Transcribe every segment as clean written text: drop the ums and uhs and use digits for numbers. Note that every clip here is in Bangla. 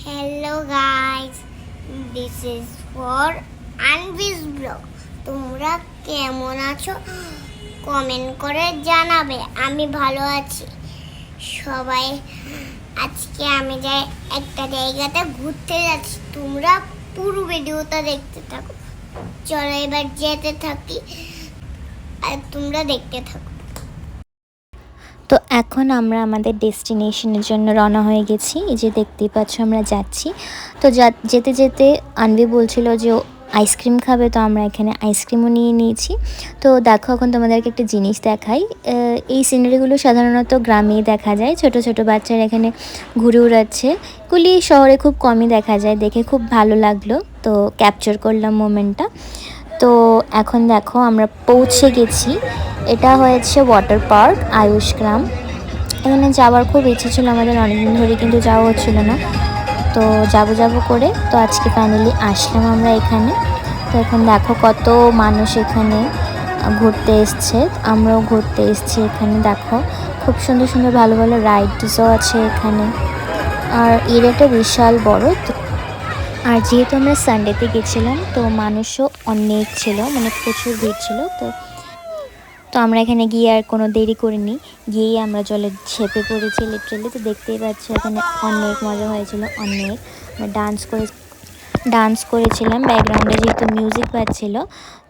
Hello guys, this is for Anvi's vlog. তোমরা কেমন আছো কমেন্ট করে জানাবে। আমি ভালো আছি। সবাই আজকে আমি যাই একটা জায়গাতে ঘুরতে যাচ্ছি। তোমরা পুরো ভিডিওটা দেখতে থাকো। চলো এবার যেতে থাকি আর তোমরা দেখতে থাকো। তো এখন আমরা আমাদের ডেস্টিনেশনের জন্য রওনা হয়ে গেছি। এই যে দেখতেই পাচ্ছ আমরা যাচ্ছি। তো যেতে যেতে আনভি বলছিল যে আইসক্রিম খাবে, তো আমরা এখানে আইসক্রিমও নিয়ে নিয়েছি। তো দেখো এখন তোমাদেরকে একটা জিনিস দেখাই। এই সিনারিগুলো সাধারণত গ্রামেই দেখা যায়। ছোট ছোট বাচ্চারা এখানে ঘুরে উড়াচ্ছে। এগুলি শহরে খুব কমই দেখা যায়। দেখে খুব ভালো লাগলো, তো ক্যাপচার করলাম মোমেন্টটা। তো এখন দেখো আমরা পৌঁছে গেছি। এটা হয়েছে ওয়াটার পার্ক আয়ুষ গ্রাম। এখানে যাওয়ার খুব ইচ্ছে ছিল আমাদের অনেকদিন ধরে, কিন্তু যাওয়া হচ্ছিল না। তো যাবো করে তো আজকে ফাইনালি আসলাম আমরা এখানে। তো এখন দেখো কত মানুষ এখানে ঘুরতে এসছে, আমরাও ঘুরতে এসছি এখানে। দেখো খুব সুন্দর সুন্দর ভালো ভালো রাইডসও আছে এখানে, আর এরিয়াটা বিশাল বড়। আর যেহেতু আমরা সানডেতে গেছিলাম, তো মানুষও অনেক ছিল, মানে প্রচুর ভিড় ছিল। তো আমরা এখানে গিয়ে আর কোনো দেরি করিনি, গিয়েই আমরা জলে ঝেঁপে পড়েছি লিটারেলি। তো দেখতেই পাচ্ছি এখানে অনেক মজা হয়েছিল, অনেক ডান্স করেছিলাম। ব্যাকগ্রাউন্ডে যেহেতু মিউজিক বাজছিল,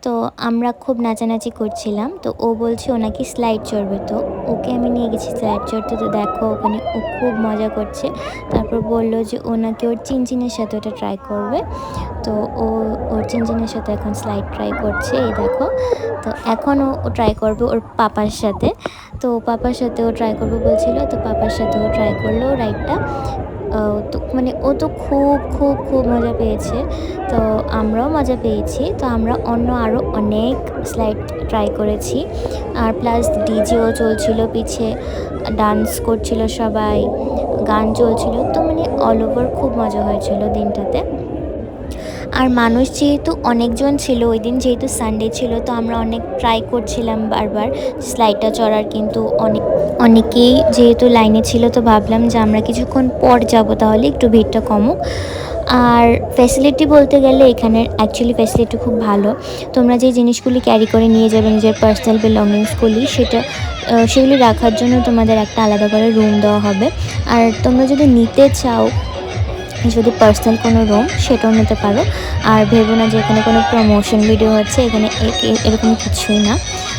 তো আমরা খুব নাচানাচি করছিলাম। তো ও বলছে ও নাকি স্লাইড চড়বে, তো ওকে আমি নিয়ে গেছি স্লাইড চড়তে। তো দেখো ওখানে ও খুব মজা করছে। তারপর বললো যে ও নাকি ওর চিনচিনের সাথে ওটা ট্রাই করবে। তো ওর চিনচিনের সাথে এখন স্লাইড ট্রাই করছে, এই দেখো। তো এখন ও ট্রাই করবে ওর পাপার সাথে। তো পাপার সাথে ও ট্রাই করবে বলছিল, তো পাপার সাথে ও ট্রাই করলো রাইডটা। তো মানে ও তো খুব খুব খুব মজা পেয়েছে, তো আমরাও মজা পেয়েছি। তো আমরা আরও অনেক স্লাইড ট্রাই করেছি, আর প্লাস ডিজেও চলছিল পিছে, ডান্স করছিল সবাই, গান চলছিল। তো মানে অল ওভার খুব মজা হয়েছিল দিনটাতে। আর মানুষ যেহেতু অনেকজন ছিল ওই দিন, যেহেতু সানডে ছিল, তো আমরা অনেক ট্রাই করছিলাম বারবার স্লাইডটা চড়ার, কিন্তু অনেকেই যেহেতু লাইনে ছিল, তো ভাবলাম যে আমরা কিছুক্ষণ পর যাব, তাহলে একটু ভিড়টা কমুক। আর ফ্যাসিলিটি বলতে গেলে এখানের অ্যাকচুয়ালি ফ্যাসিলিটি খুব ভালো। তোমরা যে জিনিসগুলি ক্যারি করে নিয়ে যাবে নিজের পার্সোনাল বিলঙ্গিংসগুলি, সেগুলি রাখার জন্য তোমাদের একটা আলাদা করে রুম দেওয়া হবে। আর তোমরা যদি নিতে চাও, যদি পার্সোনাল কোনো রুম, সেটাও নিতে পারো। আর ভেবো না যে এখানে কোনো প্রমোশন ভিডিও হচ্ছে, এখানে এরকম কিছুই না।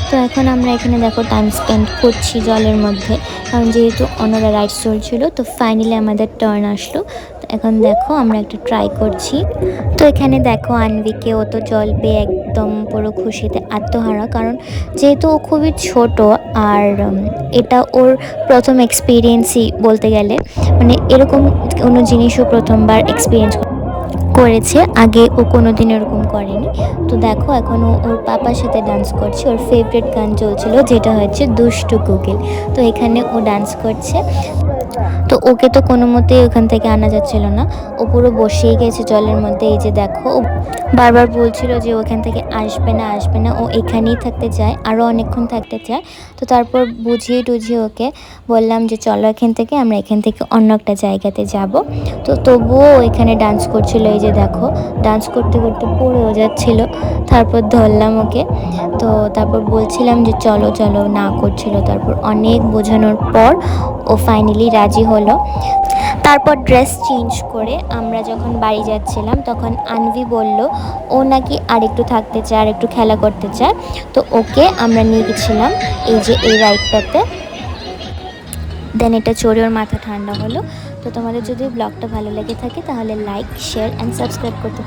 তো এখন আমরা এখানে দেখো টাইম স্পেন্ড করছি জলের মধ্যে, কারণ যেহেতু অন্যরা রাইডস চলছিল। তো ফাইনালি আমাদের টার্ন আসলো। তো এখন দেখো আমরা একটা ট্রাই করছি। তো এখানে দেখো আনভিকে, ও তো জল পেয়ে একদম পুরো খুশিতে আত্মহারা, কারণ যেহেতু ও খুবই ছোট, আর এটা ওর প্রথম এক্সপিরিয়েন্সই বলতে গেলে, মানে এরকম কোনো জিনিসও প্রথমবার এক্সপিরিয়েন্স করেছে। আগে ও কোনো দিন এরকম করেনি। তো দেখো এখন ওর পাপার সাথে ডান্স করছে। ওর ফেভারিট গান চলছিল, যেটা হচ্ছে দুষ্টু কোকিল। তো এখানে ও ডান্স করছে। তো ওকে তো কোনো মতেই ওখান থেকে আনা যাচ্ছিল না, ও পুরো বসেই গেছে জলের মধ্যে। এই যে দেখো ও বারবার বলছিল যে ওখান থেকে আসবে না, ও এখানেই থাকতে চায়, আরও অনেকক্ষণ থাকতে চায়। তো তারপর বুঝিয়ে টুঝিয়ে ওকে বললাম যে চলো আমরা এখান থেকে অন্য একটা জায়গাতে যাব। তো তবুও এখানে ডান্স করছিল। এই যে দেখো ডান্স করতে করতে পড়েও যাচ্ছিল। তারপর ধরলাম ওকে। তো তারপর বলছিলাম যে চলো না করছিল। তারপর অনেক বোঝানোর পর ও ফাইনালি রাজি হলো। তারপর ড্রেস চেঞ্জ করে আমরা যখন বাড়ি যাচ্ছিলাম, তখন আনভি বলল ও নাকি আরেকটু থাকতে চায়, আর একটু খেলা করতে চায়। তো ওকে আমরা নিয়ে গেছিলাম এই রাইডটাতে। দেন এটা চড়ে ওর মাথা ঠান্ডা হলো। তো তোমাদের যদি ব্লগটা ভালো লেগে থাকে, তাহলে লাইক, শেয়ার অ্যান্ড সাবস্ক্রাইব করতে